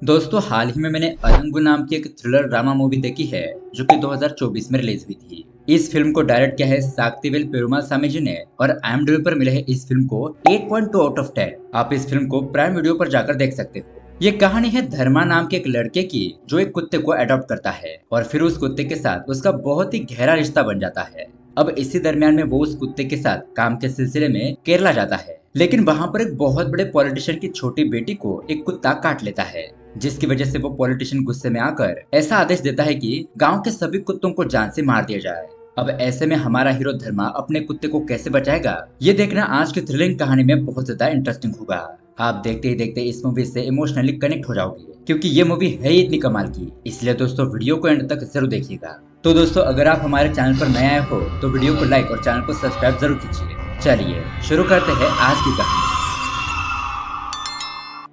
दोस्तों हाल ही में मैंने अरंगू नाम की एक थ्रिलर ड्रामा मूवी देखी है जो कि 2024 में रिलीज हुई थी। इस फिल्म को डायरेक्ट किया है साक्तिवेल पेरुमाल स्वामी जी ने और IMDb पर मिले है इस फिल्म को 8.2 आउट ऑफ 10। आप इस फिल्म को प्राइम वीडियो पर जाकर देख सकते हो। ये कहानी है धर्मा नाम के एक लड़के की जो एक कुत्ते को अडॉप्ट करता है और फिर उस कुत्ते के साथ उसका बहुत ही गहरा रिश्ता बन जाता है। अब इसी दरमियान में वो उस कुत्ते के साथ काम के सिलसिले में केरला जाता है, लेकिन वहां पर एक बहुत बड़े पॉलिटिशियन की छोटी बेटी को एक कुत्ता काट लेता है, जिसकी वजह से वो पॉलिटिशियन गुस्से में आकर ऐसा आदेश देता है कि गांव के सभी कुत्तों को जान से मार दिया जाए। अब ऐसे में हमारा हीरो धर्मा अपने कुत्ते को कैसे बचाएगा, ये देखना आज की थ्रिलिंग कहानी में बहुत ज्यादा इंटरेस्टिंग होगा। आप देखते ही देखते इस मूवी से इमोशनली कनेक्ट हो जाओगे क्योंकि ये मूवी है ही इतनी कमाल की। इसलिए दोस्तों वीडियो को एंड तक जरूर देखिएगा। तो दोस्तों अगर आप हमारे चैनल पर नए आए हो तो वीडियो को लाइक और चैनल को सब्सक्राइब जरूर कीजिए। चलिए शुरू करते हैं आज की कहानी।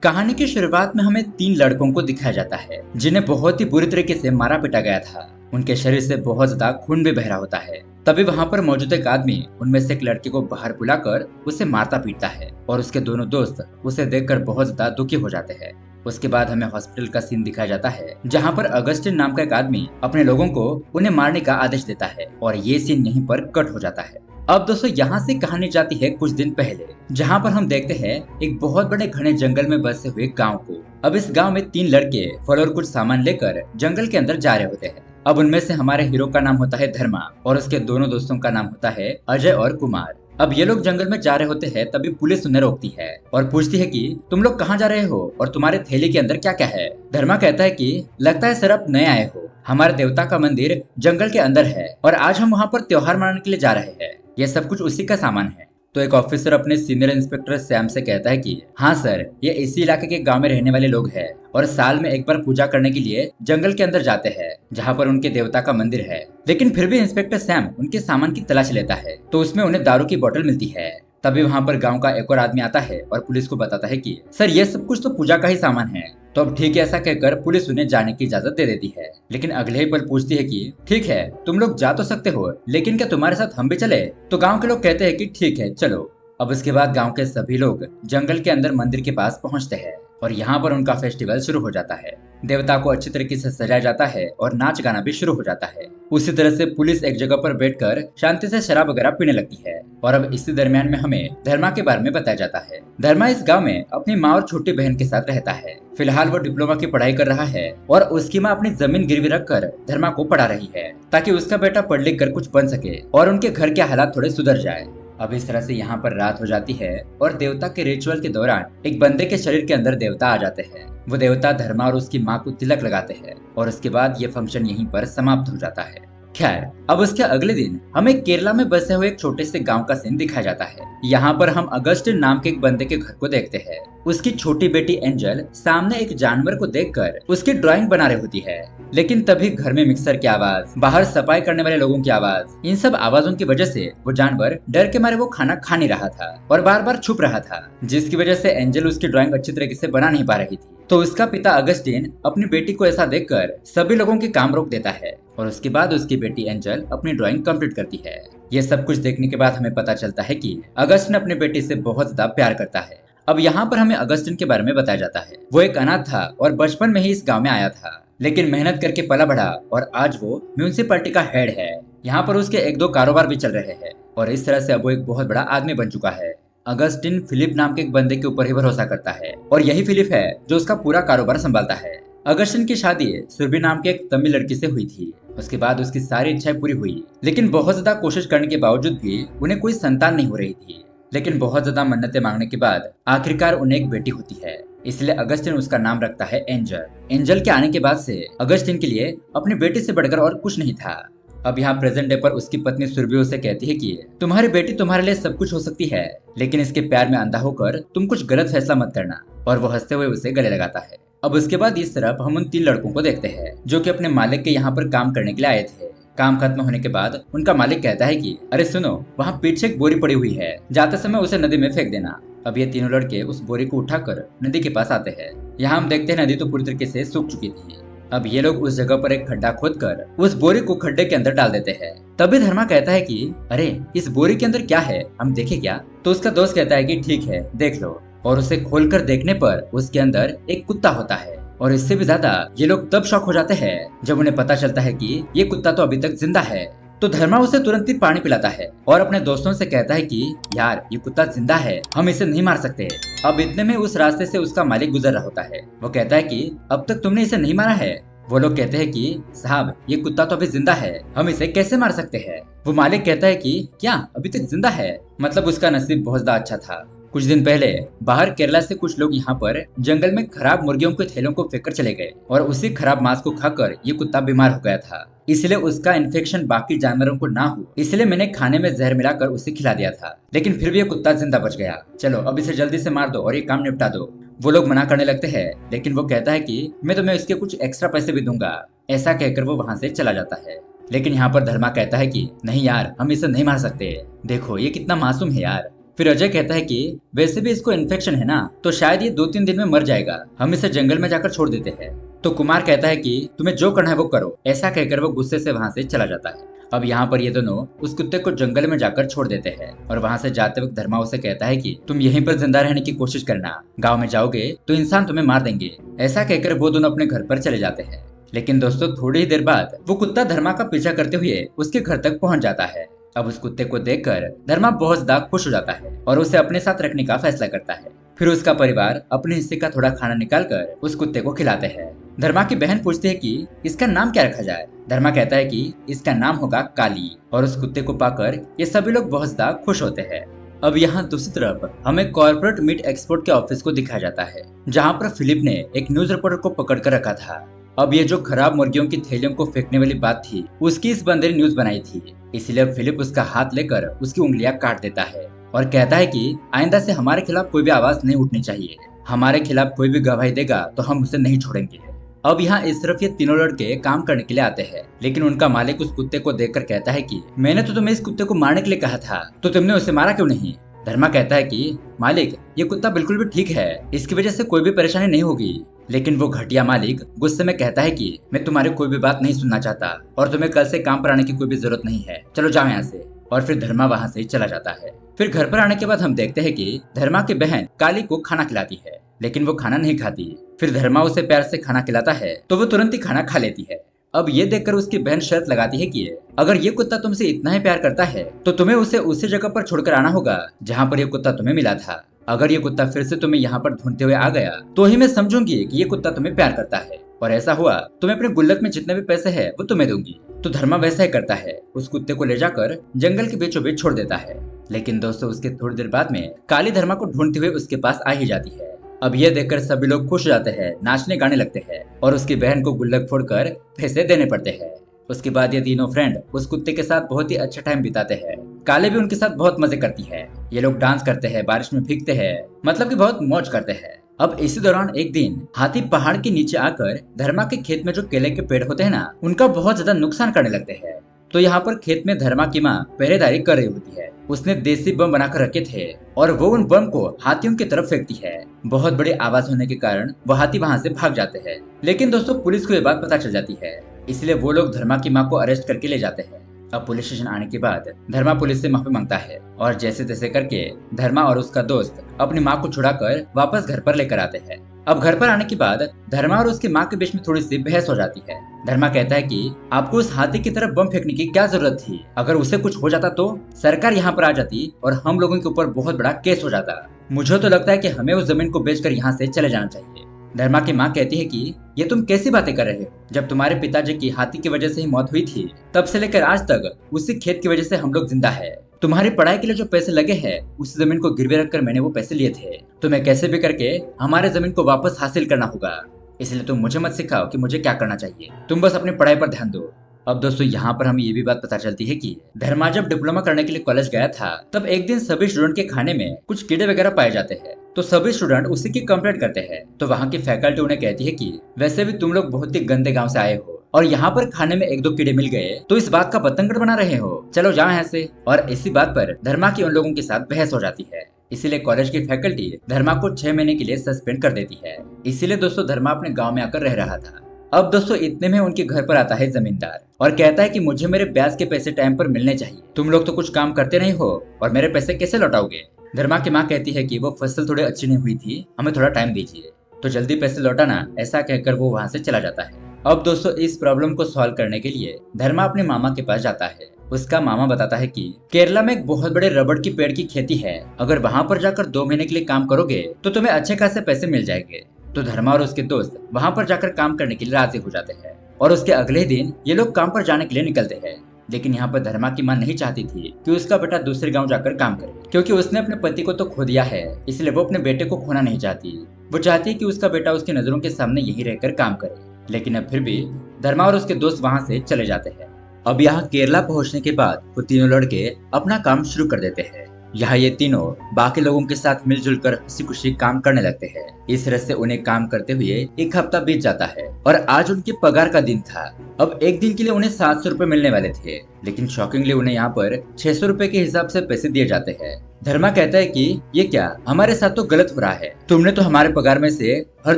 कहानी की शुरुआत में हमें 3 लड़कों को दिखाया जाता है जिन्हें बहुत ही बुरी तरीके से मारा पीटा गया था। उनके शरीर से बहुत ज्यादा खून भी बह रहा होता है। तभी वहां पर मौजूद एक आदमी उनमें से एक लड़के को बाहर बुलाकर उसे मारता पीटता है और उसके दोनों दोस्त उसे देखकर बहुत ज्यादा दुखी हो जाते हैं। उसके बाद हमें हॉस्पिटल का सीन दिखाया जाता है जहाँ पर अगस्टिन नाम का एक आदमी अपने लोगों को उन्हें मारने का आदेश देता है और ये सीन यहीं पर कट हो जाता है। अब दोस्तों यहाँ से कहानी जाती है कुछ दिन पहले, जहाँ पर हम देखते हैं एक बहुत बड़े घने जंगल में बसे हुए गांव को। अब इस गांव में 3 लड़के फल और कुछ सामान लेकर जंगल के अंदर जा रहे होते हैं। अब उनमें से हमारे हीरो का नाम होता है धर्मा और उसके दोनों दोस्तों का नाम होता है अजय और कुमार। अब ये लोग जंगल में जा रहे होते हैं तभी पुलिस उन्हें रोकती है और पूछती है कि तुम लोग कहाँ जा रहे हो और तुम्हारे थैली के अंदर क्या क्या है। धर्मा कहता है कि लगता है सर आप नए आए हो, हमारे देवता का मंदिर जंगल के अंदर है और आज हम वहाँ पर त्योहार मनाने के लिए जा रहे हैं, ये सब कुछ उसी का सामान है। तो एक ऑफिसर अपने सीनियर इंस्पेक्टर सैम से कहता है कि हाँ सर, ये इसी इलाके के गांव में रहने वाले लोग हैं और साल में एक बार पूजा करने के लिए जंगल के अंदर जाते हैं जहाँ पर उनके देवता का मंदिर है। लेकिन फिर भी इंस्पेक्टर सैम उनके सामान की तलाश लेता है तो उसमें उन्हें दारू की बोतल मिलती है। तभी वहाँ पर गांव का एक और आदमी आता है और पुलिस को बताता है कि सर ये सब कुछ तो पूजा का ही सामान है। तो अब ठीक है, ऐसा कहकर पुलिस उन्हें जाने की इजाजत दे देती है। लेकिन अगले ही पल पूछती है कि ठीक है तुम लोग जा तो सकते हो, लेकिन क्या तुम्हारे साथ हम भी चले? तो गांव के लोग कहते हैं कि ठीक है चलो। अब उसके बाद गांव के सभी लोग जंगल के अंदर मंदिर के पास पहुंचते हैं और यहाँ पर उनका फेस्टिवल शुरू हो जाता है। देवता को अच्छी तरीके से सजाया जाता है और नाच गाना भी शुरू हो जाता है। उसी तरह से पुलिस एक जगह पर बैठकर शांति से शराब वगैरह पीने लगती है और अब इसी दरमियान में हमें धर्मा के बारे में बताया जाता है। धर्मा इस गांव में अपनी माँ और छोटी बहन के साथ रहता है। फिलहाल वो डिप्लोमा की पढ़ाई कर रहा है और उसकी माँ अपनी जमीन गिरवी रखकर धर्मा को पढ़ा रही है ताकि उसका बेटा पढ़ लिख कर कुछ बन सके और उनके घर के हालात थोड़े सुधर जाए। अब इस तरह से यहाँ पर रात हो जाती है और देवता के रिचुअल के दौरान एक बंदे के शरीर के अंदर देवता आ जाते हैं। वो देवता धर्मा और उसकी माँ को तिलक लगाते हैं और उसके बाद ये फंक्शन यहीं पर समाप्त हो जाता है। खैर अब उसके अगले दिन हमें केरला में बसे हुए एक छोटे से गांव का सीन दिखाया जाता है। यहाँ पर हम अगस्टिन नाम के एक बंदे के घर को देखते हैं। उसकी छोटी बेटी एंजल सामने एक जानवर को देखकर उसकी ड्राइंग बना रही होती है, लेकिन तभी घर में मिक्सर की आवाज, बाहर सफाई करने वाले लोगों की आवाज, इन सब आवाजों की वजह से वो जानवर डर के मारे वो खाना खा नहीं रहा था और बार बार छुप रहा था, जिसकी वजह से एंजल उसकी ड्राइंग अच्छी तरीके से बना नहीं पा रही थी। तो उसका पिता अगस्टिन अपनी बेटी को ऐसा देखकर सभी लोगों के काम रोक देता है और उसके बाद उसकी बेटी एंजल अपनी ड्राइंग कंप्लीट करती है। ये सब कुछ देखने के बाद हमें पता चलता है कि अगस्टिन अपनी बेटी से बहुत ज्यादा प्यार करता है। अब यहाँ पर हमें अगस्टिन के बारे में बताया जाता है। वो एक अनाथ था और बचपन में ही इस गांव में आया था, लेकिन मेहनत करके पला बढ़ा और आज वो म्यूनिसिपैलिटी का हेड है। यहाँ पर उसके 1-2 कारोबार भी चल रहे हैं और इस तरह से अब वो एक बहुत बड़ा आदमी बन चुका है। अगस्टिन फिलिप नाम के एक बंदे के ऊपर ही भरोसा करता है और यही फिलिप है जो उसका पूरा कारोबार संभालता है। अगस्टिन की शादी सुरभि नाम के एक तमिल लड़की से हुई थी। उसके बाद उसकी सारी इच्छाएं पूरी हुई, लेकिन बहुत ज्यादा कोशिश करने के बावजूद भी उन्हें कोई संतान नहीं हो रही थी। लेकिन बहुत ज्यादा मन्नतें मांगने के बाद आखिरकार उन्हें एक बेटी होती है, इसलिए अगस्टिन उसका नाम रखता है एंजल। एंजल के आने के बाद से अगस्टिन के लिए अपनी बेटी से बढ़कर और कुछ नहीं था। अब यहाँ प्रेजेंट डे पर उसकी पत्नी सुरभि उसे कहती है कि तुम्हारी बेटी तुम्हारे लिए सब कुछ हो सकती है, लेकिन इसके प्यार में अंधा होकर तुम कुछ गलत फैसला मत करना, और वो हंसते हुए उसे गले लगाता है। अब उसके बाद इस तरफ हम उन 3 लड़कों को देखते हैं जो कि अपने मालिक के यहाँ पर काम करने के लिए आए थे। काम खत्म होने के बाद उनका मालिक कहता है कि अरे सुनो, वहाँ पीछे एक बोरी पड़ी हुई है, जाते समय उसे नदी में फेंक देना। अब ये तीनों लड़के उस बोरी को उठाकर नदी के पास आते हैं। यहाँ हम देखते हैं नदी तो पूरी तरीके से सूख चुकी थी। अब ये लोग उस जगह पर एक खड्डा खोदकर उस बोरी को खड्डे के अंदर डाल देते हैं। तभी धर्मा कहता है कि अरे इस बोरी के अंदर क्या है, हम देखें क्या? तो उसका दोस्त कहता है कि ठीक है देख लो, और उसे खोलकर देखने पर उसके अंदर एक कुत्ता होता है। और इससे भी ज्यादा ये लोग तब शॉक हो जाते हैं जब उन्हें पता चलता है कि ये कुत्ता तो अभी तक जिंदा है। तो धर्मा उसे तुरंत ही पानी पिलाता है और अपने दोस्तों से कहता है कि यार ये कुत्ता जिंदा है, हम इसे नहीं मार सकते। अब इतने में उस रास्ते से उसका मालिक गुजर रहा होता है। वो कहता है कि अब तक तुमने इसे नहीं मारा है। वो लोग कहते हैं कि साहब ये कुत्ता तो अभी जिंदा है, हम इसे कैसे मार सकते हैं। वो मालिक कहता है कि क्या अभी तक जिंदा है, मतलब उसका नसीब बहुत ज्यादा अच्छा था। कुछ दिन पहले बाहर केरला से कुछ लोग यहाँ पर जंगल में खराब मुर्गियों के थैलों को फेंक कर चले गए और उसी खराब मांस को खाकर ये कुत्ता बीमार हो गया था। इसलिए उसका इन्फेक्शन बाकी जानवरों को ना हो, इसलिए मैंने खाने में जहर मिलाकर उसे खिला दिया था, लेकिन फिर भी ये कुत्ता जिंदा बच गया। चलो अब इसे जल्दी से मार दो और ये काम निपटा दो। वो लोग मना करने लगते हैं, लेकिन वो कहता है कि मैं तुम्हें इसके कुछ एक्स्ट्रा पैसे भी दूंगा। ऐसा कहकर वो वहाँ से चला जाता है। लेकिन यहाँ पर धर्मा कहता है कि नहीं यार, हम इसे नहीं मार सकते, देखो ये कितना मासूम है यार। फिर अजय कहता है कि वैसे भी इसको इन्फेक्शन है ना, तो शायद ये 2-3 दिन में मर जाएगा, हम इसे जंगल में जाकर छोड़ देते हैं। तो कुमार कहता है कि तुम्हें जो करना है वो करो। ऐसा कहकर वो गुस्से से वहाँ से चला जाता है। अब यहाँ पर ये दोनों उस कुत्ते को जंगल में जाकर छोड़ देते हैं और वहाँ से जाते वक्त धर्मा उसे कहता है कि तुम यहीं पर जिंदा रहने की कोशिश करना, गाँव में जाओगे तो इंसान तुम्हें मार देंगे। ऐसा कहकर वो दोनों अपने घर पर चले जाते हैं। लेकिन दोस्तों थोड़ी ही देर बाद वो कुत्ता धर्मा का पीछा करते हुए उसके घर तक पहुंच जाता है। अब उस कुत्ते को देखकर धर्मा बहुत ज्यादा खुश हो जाता है और उसे अपने साथ रखने का फैसला करता है। फिर उसका परिवार अपने हिस्से का थोड़ा खाना निकालकर उस कुत्ते को खिलाते हैं। धर्मा की बहन पूछती है कि इसका नाम क्या रखा जाए। धर्मा कहता है कि इसका नाम होगा काली, और उस कुत्ते को पाकर ये सभी लोग बहुत ज्यादा खुश होते हैं। अब यहाँ दूसरी तरफ हमें कॉर्पोरेट मीट एक्सपोर्ट के ऑफिस को दिखाया जाता है, जहाँ पर फिलिप ने एक न्यूज रिपोर्टर को पकड़ कर रखा था। अब ये जो खराब मुर्गियों की थैलियों को फेंकने वाली बात थी, उसकी इस बंदे ने न्यूज बनाई थी। इसलिए अब फिलिप उसका हाथ लेकर उसकी उंगलियां काट देता है और कहता है कि आइंदा से हमारे खिलाफ कोई भी आवाज नहीं उठनी चाहिए, हमारे खिलाफ कोई भी गवाही देगा तो हम उसे नहीं छोड़ेंगे। अब यहाँ इस तरफ ये तीनों लड़के काम करने के लिए आते हैं, लेकिन उनका मालिक उस कुत्ते को देखकर कहता है कि मैंने तो तुम्हें इस कुत्ते को मारने के लिए कहा था, तो तुमने उसे मारा क्यों नहीं। धर्मा कहता है कि मालिक ये कुत्ता बिल्कुल भी ठीक है, इसकी वजह से कोई भी परेशानी नहीं होगी। लेकिन वो घटिया मालिक गुस्से में कहता है कि मैं तुम्हारी कोई भी बात नहीं सुनना चाहता और तुम्हें कल से काम पर आने की कोई भी जरूरत नहीं है, चलो जाओ यहाँ से। और फिर धर्मा वहाँ से चला जाता है। फिर घर पर आने के बाद हम देखते हैं कि धर्मा की बहन काली को खाना खिलाती है, लेकिन वो खाना नहीं खाती। फिर धर्मा उसे प्यार से खाना खिलाता है तो वो तुरंत ही खाना खा लेती है। अब ये देखकर उसकी बहन शर्त लगाती है कि अगर ये कुत्ता तुमसे इतना ही प्यार करता है तो तुम्हें उसे उसी जगह पर छोड़कर आना होगा जहाँ पर ये कुत्ता तुम्हें मिला था। अगर ये कुत्ता फिर से तुम्हें यहाँ पर ढूंढते हुए आ गया तो ही मैं समझूंगी कि ये कुत्ता तुम्हें प्यार करता है, और ऐसा हुआ तो मैं अपने गुल्लक में जितने भी पैसे है वो तुम्हें दूंगी। तो धर्मा वैसा ही करता है, उस कुत्ते को ले जाकर जंगल के बीचों बीच छोड़ देता है। लेकिन दोस्तों उसके थोड़ी देर बाद में काली धर्मा को ढूंढते हुए उसके पास आ ही जाती है। अब ये देखकर सभी लोग खुश हो जाते हैं, नाचने गाने लगते हैं और उसकी बहन को गुल्लक फोड़कर पैसे देने पड़ते हैं। उसके बाद ये तीनों फ्रेंड उस कुत्ते के साथ बहुत ही अच्छा टाइम बिताते हैं। काले भी उनके साथ बहुत मजे करती है। ये लोग डांस करते हैं, बारिश में भीगते हैं, मतलब कि बहुत मौज करते हैं। अब इसी दौरान एक दिन हाथी पहाड़ के नीचे आकर धर्मा के खेत में जो केले के पेड़ होते हैं ना, उनका बहुत ज्यादा नुकसान करने लगते हैं। तो यहाँ पर खेत में धर्मा की माँ पहरेदारी कर रही होती है। उसने देसी बम बनाकर रखे थे और वो उन बम को हाथियों की तरफ फेंकती है। बहुत बड़ी आवाज होने के कारण वो हाथी वहाँ से भाग जाते हैं। लेकिन दोस्तों पुलिस को ये बात पता चल जाती है, इसलिए वो लोग धर्मा की माँ को अरेस्ट करके ले जाते हैं। अब पुलिस स्टेशन आने के बाद धर्मा पुलिस से माफी मांगता है और जैसे तैसे करके धर्मा और उसका दोस्त अपनी माँ को छुड़ाकर वापस घर पर लेकर आते हैं। अब घर पर आने के बाद धर्मा और उसकी माँ के बीच में थोड़ी सी बहस हो जाती है। धर्मा कहता है कि आपको उस हाथी की तरफ बम फेंकने की क्या जरूरत थी, अगर उसे कुछ हो जाता तो सरकार यहाँ पर आ जाती और हम लोगों के ऊपर बहुत बड़ा केस हो जाता। मुझे तो लगता है कि हमें उस जमीन को बेचकर यहाँ से चले जाना चाहिए। धर्मा की माँ कहती है कि ये तुम कैसी बातें कर रहे हो, जब तुम्हारे पिताजी की हाथी की वजह से ही मौत हुई थी तब से लेकर आज तक उसी खेत की वजह से हम लोग जिंदा है। तुम्हारी पढ़ाई के लिए जो पैसे लगे हैं उस जमीन को गिरवी रखकर मैंने वो पैसे लिए थे। तुम्हें कैसे भी करके हमारे जमीन को वापस हासिल करना होगा, इसलिए तुम मुझे मत सिखाओ कि मुझे क्या करना चाहिए, तुम बस अपनी पढ़ाई पर ध्यान दो। अब दोस्तों यहाँ पर हमें ये भी बात पता चलती है कि धर्मा जब डिप्लोमा करने के लिए कॉलेज गया था तब एक दिन सभी स्टूडेंट के खाने में कुछ कीड़े वगैरह पाए जाते हैं। तो सभी स्टूडेंट उसी की कंप्लेंट करते हैं। तो वहाँ की फैकल्टी उन्हें कहती है कि वैसे भी तुम लोग बहुत ही गंदे गांव से आए हो और यहाँ पर खाने में 1-2 कीड़े मिल गए तो इस बात का बतंगड़ बना रहे हो, चलो जाओ यहाँ से। और इसी बात पर धर्मा की उन लोगों के साथ बहस हो जाती है। इसीलिए कॉलेज की फैकल्टी धर्मा को 6 महीने के लिए सस्पेंड कर देती है। इसीलिए दोस्तों धर्मा अपने गाँव में आकर रह रहा था। अब दोस्तों इतने में उनके घर पर आता है जमींदार और कहता है कि मुझे मेरे ब्याज के पैसे टाइम पर मिलने चाहिए, तुम लोग तो कुछ काम करते नहीं हो और मेरे पैसे कैसे लौटाओगे। धर्मा की माँ कहती है कि वो फसल थोड़ी अच्छी नहीं हुई थी, हमें थोड़ा टाइम दीजिए। तो जल्दी पैसे लौटाना, ऐसा कहकर वो वहाँ से चला जाता है। अब दोस्तों इस प्रॉब्लम को सॉल्व करने के लिए धर्मा अपने मामा के पास जाता है। उसका मामा बताता है कि केरला में एक बहुत बड़े रबड़ की पेड़ की खेती है, अगर वहाँ पर जाकर 2 महीने के लिए काम करोगे तो तुम्हें अच्छे खासे पैसे मिल जाएंगे। तो धर्मा और उसके दोस्त वहाँ पर जाकर काम करने के लिए राजी हो जाते हैं और उसके अगले दिन ये लोग काम पर जाने के लिए निकलते हैं। लेकिन यहाँ पर धर्मा की मां नहीं चाहती थी कि उसका बेटा दूसरे गांव जाकर काम करे, क्योंकि उसने अपने पति को तो खो दिया है, इसलिए वो अपने बेटे को खोना नहीं चाहती। वो चाहती है कि उसका बेटा उसकी नजरों के सामने यही रहकर काम करे। लेकिन अब फिर भी धर्मा और उसके दोस्त वहाँ से चले जाते हैं। अब यहाँ केरला पहुँचने के बाद वो तीनों लड़के अपना काम शुरू कर देते हैं। यहाँ ये तीनों बाकी लोगों के साथ मिलजुल कर हंसी खुशी काम करने लगते हैं। इस तरह से उन्हें काम करते हुए एक हफ्ता बीत जाता है और आज उनके पगार का दिन था। अब एक दिन के लिए उन्हें 700 रुपए मिलने वाले थे, लेकिन शॉकिंगली उन्हें यहाँ पर 600 रुपए के हिसाब से पैसे दिए जाते हैं। धर्मा कहता है कि ये क्या, हमारे साथ तो गलत हो रहा है, तुमने तो हमारे पगार में से हर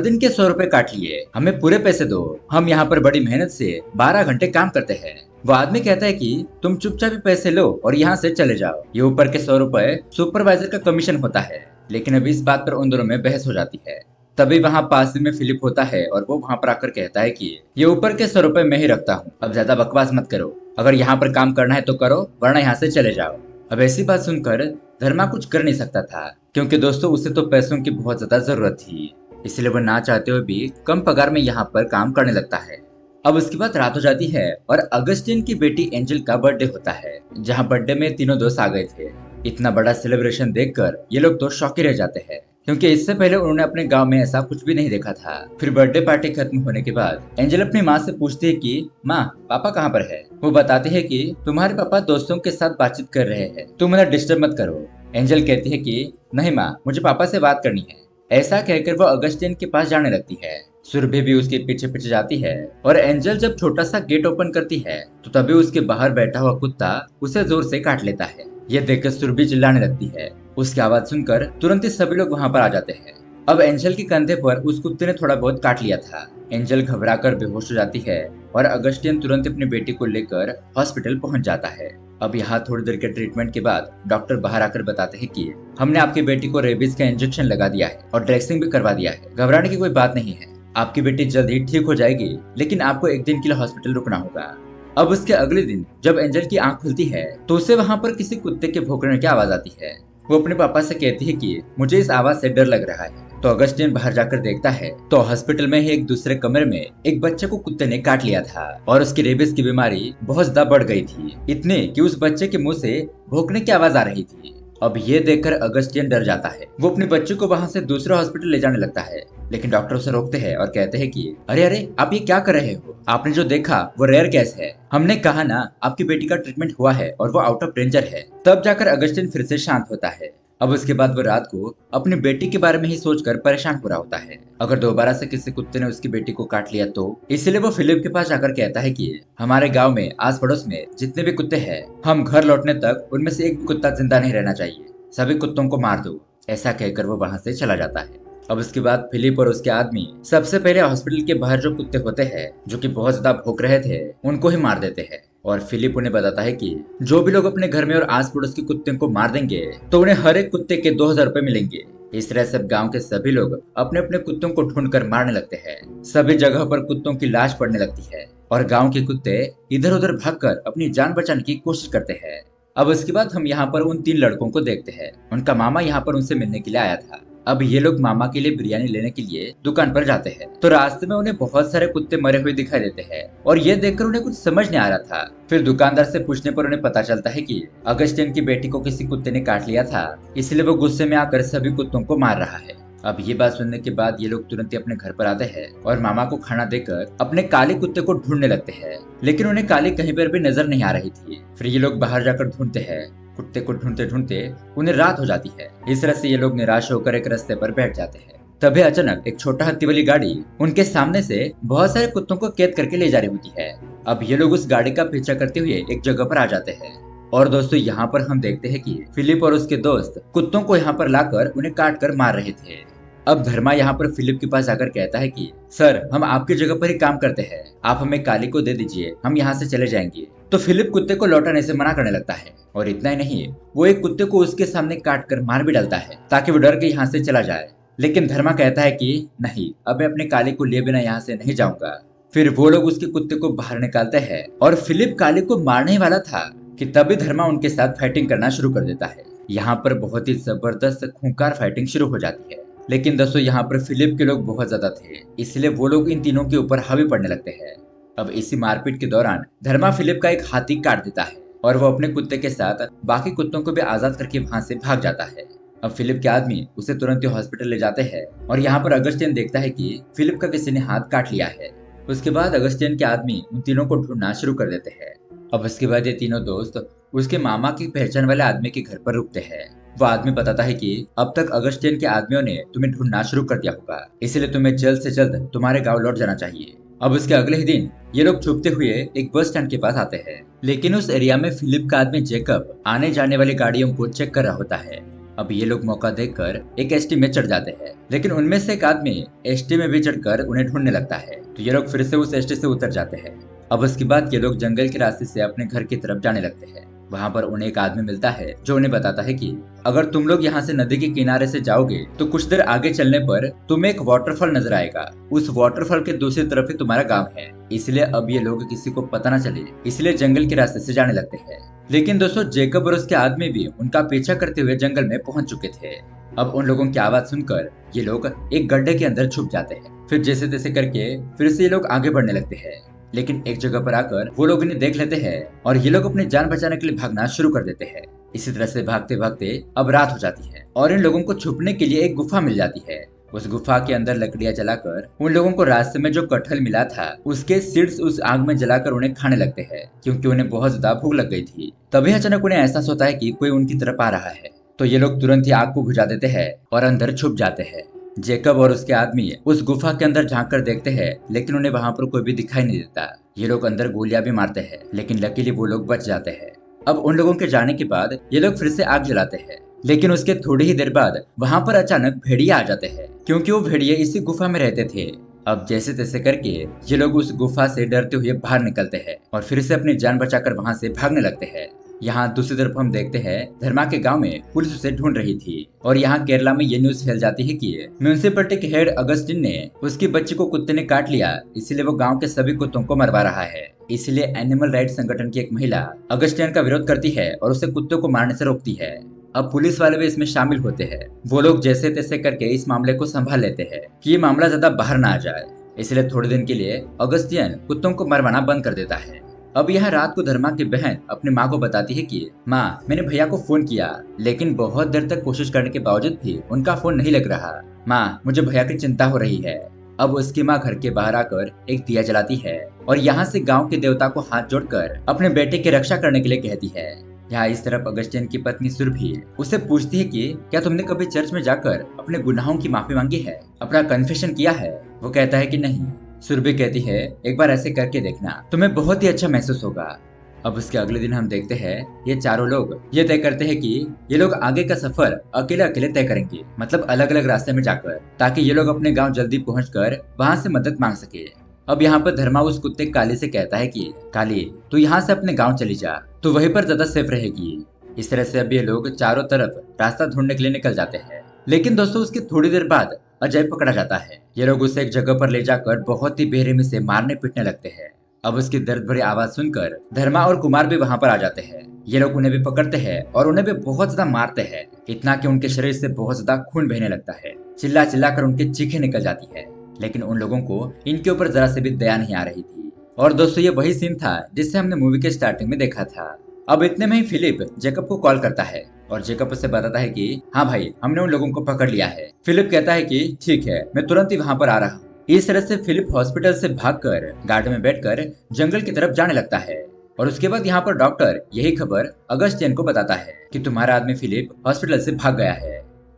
दिन के 100 रुपए काट लिए, हमें पूरे पैसे दो, हम यहाँ पर बड़ी मेहनत से 12 घंटे काम करते हैं। वो आदमी कहता है कि तुम चुपचाप ही पैसे लो और यहाँ से चले जाओ, ये ऊपर के 100 रुपए सुपरवाइजर का कमीशन होता है। लेकिन अभी इस बात पर उन दोनों में बहस हो जाती है। तभी वहाँ पास में फिलिप होता है और वो वहाँ पर आकर कहता है कि ये ऊपर के 100 रुपए मैं ही रखता हूँ, अब ज्यादा बकवास मत करो, अगर यहाँ पर काम करना है तो करो, वरना यहाँ से चले जाओ। अब ऐसी बात सुनकर धर्मा कुछ कर नहीं सकता था, क्योंकि दोस्तों उसे तो पैसों की बहुत ज्यादा जरूरत थी, इसलिए वो ना चाहते हुए भी कम पगार में यहाँ पर काम करने लगता है। अब उसके बाद रात हो जाती है और अगस्टिन की बेटी एंजल का बर्थडे होता है, जहाँ बर्थडे में तीनों दोस्त आ गए थे। इतना बड़ा सेलिब्रेशन देखकर ये लोग तो शॉक ही रह जाते हैं, क्योंकि इससे पहले उन्होंने अपने गांव में ऐसा कुछ भी नहीं देखा था। फिर बर्थडे पार्टी खत्म होने के बाद एंजल अपनी माँ से पूछती है कि माँ, पापा कहाँ पर है? वो बताते हैं कि तुम्हारे पापा दोस्तों के साथ बातचीत कर रहे हैं, तुम उन्हें डिस्टर्ब मत करो। एंजल कहती है कि नहीं माँ, मुझे पापा से बात करनी है। ऐसा कहकर वो अगस्टिन के पास जाने लगती है। सुरभि भी उसके पीछे पीछे जाती है और एंजल जब छोटा सा गेट ओपन करती है तो तभी उसके बाहर बैठा हुआ कुत्ता उसे जोर से काट लेता है। ये देखकर सुरभि चिल्लाने लगती है। उसकी आवाज सुनकर तुरंत ही सभी लोग वहाँ पर आ जाते हैं। अब एंजल के कंधे पर उस कुत्ते ने थोड़ा बहुत काट लिया था। एंजल घबराकर बेहोश हो जाती है और अगस्टिन तुरंत अपनी बेटी को लेकर हॉस्पिटल पहुंच जाता है। अब यहाँ थोड़ी देर के ट्रीटमेंट के बाद डॉक्टर बाहर आकर बताते हैं कि हमने आपकी बेटी को रेबीज का इंजेक्शन लगा दिया है और ड्रेसिंग भी करवा दिया है, घबराने की कोई बात नहीं है, आपकी बेटी जल्द ही ठीक हो जाएगी, लेकिन आपको एक दिन के लिए हॉस्पिटल रुकना होगा। अब उसके अगले दिन जब एंजल की आंख खुलती है तो उसे वहाँ पर किसी कुत्ते के भौंकने की आवाज आती है। वो अपने पापा से कहती है कि मुझे इस आवाज से डर लग रहा है। तो अगस्टिन बाहर जाकर देखता है तो हॉस्पिटल में ही एक दूसरे कमरे में एक बच्चे को कुत्ते ने काट लिया था और उसकी रेबीज की बीमारी बहुत ज्यादा बढ़ गई थी, इतने कि उस बच्चे के मुंह से भौंकने की आवाज आ रही थी। अब ये देखकर अगस्टिन डर जाता है। वो अपने बच्चे को वहाँ से दूसरे हॉस्पिटल ले जाने लगता है, लेकिन डॉक्टर उसे रोकते हैं और कहते हैं कि अरे अरे, आप ये क्या कर रहे हो? आपने जो देखा वो रेयर केस है, हमने कहा ना आपकी बेटी का ट्रीटमेंट हुआ है और वो आउट ऑफ डेंजर है। तब जाकर अगस्टिन फिर से शांत होता है। अब उसके बाद वो रात को अपनी बेटी के बारे में ही सोचकर परेशान हो रहा होता है, अगर दोबारा से किसी कुत्ते ने उसकी बेटी को काट लिया तो। इसलिए वो फिलिप के पास जाकर कहता है कि हमारे गांव में आस पड़ोस में जितने भी कुत्ते हैं, हम घर लौटने तक उनमें से एक भी कुत्ता जिंदा नहीं रहना चाहिए, सभी कुत्तों को मार दो। ऐसा कहकर वो वहां से चला जाता है। अब उसके बाद फिलिप और उसके आदमी सबसे पहले हॉस्पिटल के बाहर जो कुत्ते होते हैं जो कि बहुत ज्यादा भौंक रहे थे उनको ही मार देते हैं। और फिलिप उन्हें बताता है कि जो भी लोग अपने घर में और आस पड़ोस के कुत्ते को मार देंगे तो उन्हें हर एक कुत्ते के 2000 रुपए मिलेंगे। इस तरह से गांव के सभी लोग अपने अपने कुत्तों को ढूंढकर मारने लगते हैं। सभी जगह पर कुत्तों की लाश पड़ने लगती है और गांव के कुत्ते इधर उधर भागकर अपनी जान बचाने की कोशिश करते हैं। अब उसके बाद हम यहाँ पर उन 3 लड़कों को देखते हैं। उनका मामा यहाँ पर उनसे मिलने के लिए आया था। अब ये लोग मामा के लिए बिरयानी लेने के लिए दुकान पर जाते हैं तो रास्ते में उन्हें बहुत सारे कुत्ते मरे हुए दिखाई देते हैं और ये देखकर उन्हें कुछ समझ नहीं आ रहा था। फिर दुकानदार से पूछने पर उन्हें पता चलता है कि अगस्टिन की बेटी को किसी कुत्ते ने काट लिया था, इसलिए वो गुस्से में आकर सभी कुत्तों को मार रहा है। अब ये बात सुनने के बाद ये लोग तुरंत ही अपने घर पर आते हैं और मामा को खाना देकर अपने काले कुत्ते को ढूंढने लगते हैं, लेकिन उन्हें काली कहीं पर भी नजर नहीं आ रही थी। फिर ये लोग बाहर जाकर ढूंढते हैं। कुत्ते को ढूंढते ढूंढते उन्हें रात हो जाती है। इस तरह से ये लोग निराश होकर एक रास्ते पर बैठ जाते हैं। तभी अचानक एक छोटा हाथी वाली गाड़ी उनके सामने से बहुत सारे कुत्तों को कैद करके ले जा रही होती है। अब ये लोग उस गाड़ी का पीछा करते हुए एक जगह पर आ जाते हैं और दोस्तों यहाँ पर हम देखते हैं कि फिलिप और उसके दोस्त कुत्तों को यहाँ पर लाकर उन्हें काट कर मार रहे थे। अब धर्मा यहाँ पर फिलिप के पास जाकर कहता है कि सर, हम आपकी जगह पर ही काम करते हैं, आप हमें काली को दे दीजिए, हम यहाँ से चले जाएंगे। तो फिलिप कुत्ते को लौटाने से मना करने लगता है और इतना ही नहीं, वो एक कुत्ते को उसके सामने काट कर मार भी डालता है ताकि वो डर के यहाँ से चला जाए। लेकिन धर्मा कहता है कि नहीं, अब मैं अपने काली को लिए बिना यहाँ से नहीं जाऊंगा। फिर वो लोग उसके कुत्ते को बाहर निकालते हैं और फिलिप काली को मारने ही वाला था कि तभी धर्मा उनके साथ फाइटिंग करना शुरू कर देता है। यहाँ पर बहुत ही जबरदस्त खूंखार फाइटिंग शुरू हो जाती है। लेकिन दोस्तों यहाँ पर फिलिप के लोग बहुत ज्यादा थे, इसलिए वो लोग इन तीनों के ऊपर हावी पड़ने लगते हैं। अब इसी मारपीट के दौरान धर्मा फिलिप का एक हाथी काट देता है और वो अपने कुत्ते के साथ बाकी कुत्तों को भी आजाद करके वहां से भाग जाता है। अब फिलिप के आदमी उसे तुरंत ही हॉस्पिटल ले जाते हैं और यहाँ पर अगस्टियन देखता है कि फिलिप का किसी ने हाथ काट लिया है। उसके बाद अगस्टियन के आदमी उन तीनों को ढूंढना शुरू कर देते हैं। अब उसके बाद ये तीनों दोस्त उसके मामा की पहचान वाले आदमी के घर पर रुकते हैं। वो आदमी बताता है कि अब तक अगस्टियन के आदमियों ने तुम्हें ढूंढना शुरू कर दिया होगा, इसलिए तुम्हें जल्द से जल्द तुम्हारे गांव लौट जाना चाहिए। अब उसके अगले ही दिन ये लोग छुपते हुए एक बस स्टैंड के पास आते हैं, लेकिन उस एरिया में फिलिप का आदमी जेकब आने जाने वाली गाड़ियों को चेक कर रहा होता है। अब ये लोग मौका देखकर एक एसटी में चढ़ जाते हैं, लेकिन उनमें से एक आदमी एसटी में भी चढ़कर उन्हें ढूंढने लगता है, तो ये लोग फिर से उस एसटी से उतर जाते हैं। अब उसके बाद ये लोग जंगल के रास्ते से अपने घर की तरफ जाने लगते हैं। वहाँ पर उन्हें एक आदमी मिलता है जो उन्हें बताता है कि अगर तुम लोग यहाँ से नदी के किनारे से जाओगे तो कुछ देर आगे चलने पर तुम्हें एक वाटरफॉल नजर आएगा। उस वाटरफॉल के दूसरी तरफ ही तुम्हारा गांव है, इसलिए अब ये लोग किसी को पता न चले, इसलिए जंगल के रास्ते से जाने लगते हैं। लेकिन दोस्तों जेकब और उसके आदमी भी उनका पीछा करते हुए जंगल में पहुंच चुके थे। अब उन लोगों की आवाज सुनकर ये लोग एक गड्ढे के अंदर छुप जाते हैं। फिर जैसे तैसे करके फिर से ये लोग आगे बढ़ने लगते हैं, लेकिन एक जगह पर आकर वो लोग इन्हें देख लेते हैं और ये लोग अपनी जान बचाने के लिए भागना शुरू कर देते हैं। इसी तरह से भागते भागते अब रात हो जाती है और इन लोगों को छुपने के लिए एक गुफा मिल जाती है। उस गुफा के अंदर लकड़ियां जलाकर उन लोगों को रास्ते में जो कटहल मिला था उसके सीड्स उस आग में जलाकर उन्हें खाने लगते हैं, क्योंकि उन्हें बहुत ज्यादा भूख लग गई थी। तभी अचानक उन्हें एहसास होता है कि कोई उनकी तरफ आ रहा है, तो ये लोग तुरंत ही आग को बुझा देते हैं और अंदर छुप जाते हैं। जेकब और उसके आदमी उस गुफा के अंदर झांक कर देखते हैं, लेकिन उन्हें वहां पर कोई भी दिखाई नहीं देता। ये लोग अंदर गोलियां भी मारते हैं, लेकिन लकीली वो लोग बच जाते हैं। अब उन लोगों के जाने के बाद ये लोग फिर से आग जलाते हैं, लेकिन उसके थोड़ी ही देर बाद वहां पर अचानक भेड़िया आ जाते हैं, क्योंकि वो भेड़िए इसी गुफा में रहते थे। अब जैसे तैसे करके ये लोग उस गुफा से डरते हुए बाहर निकलते हैं और फिर से अपनी जान बचाकर वहां से भागने लगते हैं। यहाँ दूसरी तरफ हम देखते हैं धर्मा के गांव में पुलिस उसे ढूंढ रही थी और यहाँ केरला में ये न्यूज फैल जाती है कि म्यूनिसिपैलिटी के हेड अगस्टिन ने उसकी बच्ची को कुत्ते ने काट लिया, इसलिए वो गांव के सभी कुत्तों को मरवा रहा है। इसलिए एनिमल राइट्स संगठन की एक महिला अगस्टिन का विरोध करती है और उसे कुत्तों को मारने से रोकती है। अब पुलिस वाले भी इसमें शामिल होते हैं। वो लोग जैसे तैसे करके इस मामले को संभाल लेते हैं कि ये मामला ज्यादा बाहर ना आ जाए, इसलिए थोड़े दिन के लिए अगस्तियन कुत्तों को मरवाना बंद कर देता है। अब यह रात को धर्मा की बहन अपनी माँ को बताती है कि माँ, मैंने भैया को फोन किया, लेकिन बहुत देर तक कोशिश करने के बावजूद भी उनका फोन नहीं लग रहा। माँ, मुझे भैया की चिंता हो रही है। अब उसकी माँ घर के बाहर आकर एक दिया जलाती है और यहाँ से गांव के देवता को हाथ जोड़कर अपने बेटे की रक्षा करने के लिए कहती है। यहाँ इस तरफ अगस्टिन की पत्नी सुरभि उसे पूछती है कि क्या तुमने कभी चर्च में जाकर अपने गुनाहों की माफी मांगी है, अपना कन्फेशन किया है? वो कहता है कि नहीं। सुरभि कहती है एक बार ऐसे करके देखना, तुम्हें बहुत ही अच्छा महसूस होगा। अब उसके अगले दिन हम देखते हैं ये चारों लोग ये तय करते हैं कि ये लोग आगे का सफर अकेले अकेले तय करेंगे, मतलब अलग अलग रास्ते में जाकर, ताकि ये लोग अपने गांव जल्दी पहुंचकर वहां से मदद मांग सके। अब यहाँ पर धर्मा उस कुत्ते काली से कहता है कि काली, तू यहाँ से अपने गांव चली जा, तू वहीं पर ज्यादा सेफ रहेगी। इस तरह से अब ये लोग चारों तरफ रास्ता ढूंढने के लिए निकल जाते हैं। लेकिन दोस्तों उसकी थोड़ी देर बाद अजय पकड़ा जाता है। ये लोग उसे एक जगह पर ले जाकर बहुत ही बेरहमी से मारने पीटने लगते हैं। अब उसकी दर्द भरी आवाज सुनकर धर्मा और कुमार भी वहां पर आ जाते हैं। ये लोग उन्हें भी पकड़ते हैं और उन्हें भी बहुत ज्यादा मारते हैं, इतना कि उनके शरीर से बहुत ज्यादा खून बहने लगता है। चिल्ला चिल्ला कर उनकी चीखें निकल जाती है, लेकिन उन लोगों को इनके ऊपर जरा से भी दया नहीं आ रही थी। और दोस्तों ये वही सीन था जिससे हमने मूवी के स्टार्टिंग में देखा था। अब इतने में ही फिलिप जेकब को कॉल करता है और जेकब उससे बताता है कि हाँ भाई, हमने उन लोगों को पकड़ लिया है। फिलिप कहता है कि ठीक है, मैं तुरंत ही वहां पर आ रहा हूँ। इस तरह से फिलिप हॉस्पिटल से भागकर गाड़ी में बैठकर जंगल की तरफ जाने लगता है और उसके बाद यहाँ पर डॉक्टर यही खबर अगस्टियन को बताता है कि तुम्हारा आदमी फिलिप हॉस्पिटल से भाग गया है।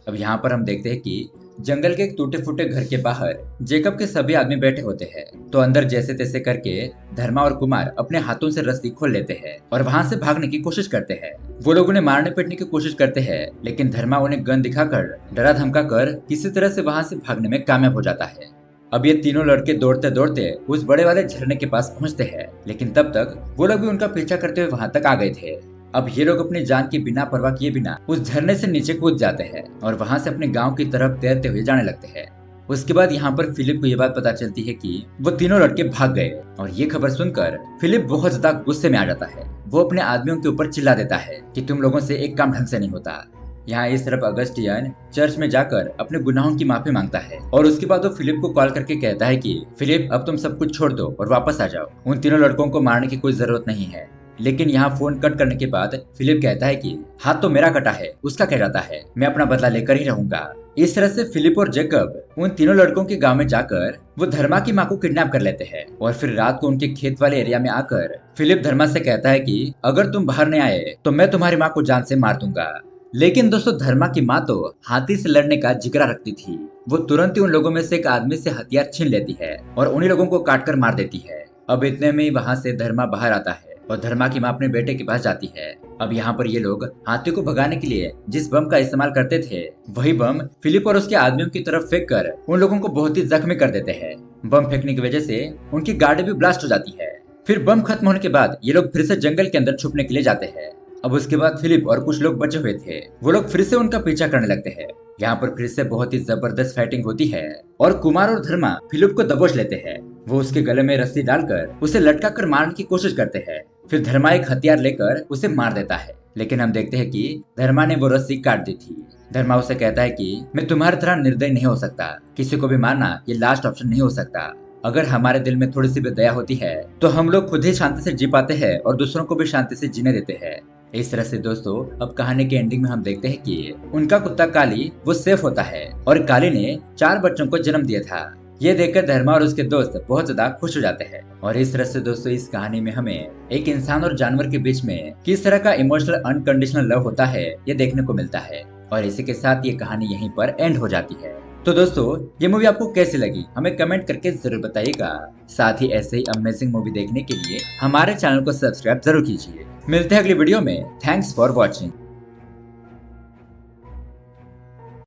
अब यहाँ पर हम देखते हैं कि जंगल के एक टूटे फूटे घर के बाहर जेकब के सभी आदमी बैठे होते हैं, तो अंदर जैसे तैसे करके धर्मा और कुमार अपने हाथों से रस्सी खोल लेते हैं और वहां से भागने की कोशिश करते हैं। वो लोग उन्हें मारने पीटने की कोशिश करते हैं, लेकिन धर्मा उन्हें गन दिखाकर डरा धमका कर किसी तरह से वहां से भागने में कामयाब हो जाता है। अब ये तीनों लड़के दौड़ते दौड़ते उस बड़े वाले झरने के पास पहुंचते हैं, लेकिन तब तक वो लोग भी उनका पीछा करते हुए वहां तक आ गए थे। अब ये लोग अपनी जान की बिना परवाह किए बिना उस झरने से नीचे कूद जाते हैं और वहां से अपने गांव की तरफ तैरते हुए जाने लगते हैं। उसके बाद यहाँ पर फिलिप को ये बात पता चलती है कि वो तीनों लड़के भाग गए और ये खबर सुनकर फिलिप बहुत ज्यादा गुस्से में आ जाता है। वो अपने आदमियों के ऊपर चिल्ला देता है कि तुम लोगों से एक काम ढंग से नहीं होता। यहाँ इस तरफ अगस्टियन चर्च में जाकर अपने गुनाहों की माफी मांगता है और उसके बाद वो फिलिप को कॉल करके कहता है कि फिलिप अब तुम सब कुछ छोड़ दो और वापस आ जाओ। उन तीनों लड़कों को मारने की कोई जरूरत नहीं है। लेकिन यहाँ फोन कट करने के बाद फिलिप कहता है कि हाथ तो मेरा कटा है, उसका कह जाता है मैं अपना बदला लेकर ही रहूंगा। इस तरह से फिलिप और जेकब उन तीनों लड़कों के गांव में जाकर वो धर्मा की माँ को किडनैप कर लेते हैं और फिर रात को उनके खेत वाले एरिया में आकर फिलिप धर्मा से कहता है कि अगर तुम बाहर नहीं आए तो मैं तुम्हारी माँ को जान से मार दूंगा। लेकिन दोस्तों धर्मा की माँ तो हाथी से लड़ने का जिगरा रखती थी। वो तुरंत ही उन लोगों में से एक आदमी से हथियार छीन लेती है और उन्हीं लोगों को काट कर मार देती है। अब इतने में ही वहाँ से धर्मा बाहर आता है और धर्मा की माँ अपने बेटे के पास जाती है। अब यहाँ पर ये लोग हाथी को भगाने के लिए जिस बम का इस्तेमाल करते थे वही बम फिलिप और उसके आदमियों की तरफ फेंक कर उन लोगों को बहुत ही जख्मी कर देते हैं। बम फेंकने की वजह से उनकी गाड़ी भी ब्लास्ट हो जाती है। फिर बम खत्म होने के बाद ये लोग फिर से जंगल के अंदर छुपने के लिए जाते हैं। अब उसके बाद फिलिप और कुछ लोग बचे हुए थे, वो लोग फिर से उनका पीछा करने लगते हैं। यहाँ पर फिर से बहुत ही जबरदस्त फाइटिंग होती है और कुमार और धर्मा फिलिप को दबोच लेते हैं। वो उसके गले में रस्सी डालकर उसे लटका कर मारने की कोशिश करते हैं। फिर धर्मा एक हथियार लेकर उसे मार देता है, लेकिन हम देखते हैं कि धर्मा ने वो रस्सी काट दी थी। धर्मा उसे कहता है कि मैं तुम्हारी तरह निर्दयी नहीं हो सकता, किसी को भी मारना ये लास्ट ऑप्शन नहीं हो सकता। अगर हमारे दिल में थोड़ी सी भी दया होती है तो हम लोग खुद ही शांति से जी पाते हैं और दूसरों को भी शांति से जीने देते हैं। इस तरह से दोस्तों अब कहानी के एंडिंग में हम देखते हैं कि उनका कुत्ता काली वो सेफ होता है और काली ने 4 बच्चों को जन्म दिया था। ये देखकर धर्मा और उसके दोस्त बहुत ज्यादा खुश हो जाते हैं। और इस तरह से दोस्तों इस कहानी में हमें एक इंसान और जानवर के बीच में किस तरह का इमोशनल अनकंडीशनल लव होता है ये देखने को मिलता है। और इसी के साथ ये कहानी यहीं पर एंड हो जाती है। तो दोस्तों ये मूवी आपको कैसी लगी हमें कमेंट करके जरूर बताइएगा। साथ ही ऐसे ही अमेजिंग मूवी देखने के लिए हमारे चैनल को सब्सक्राइब जरूर कीजिए। मिलते हैं अगली वीडियो में। Thanks for watching.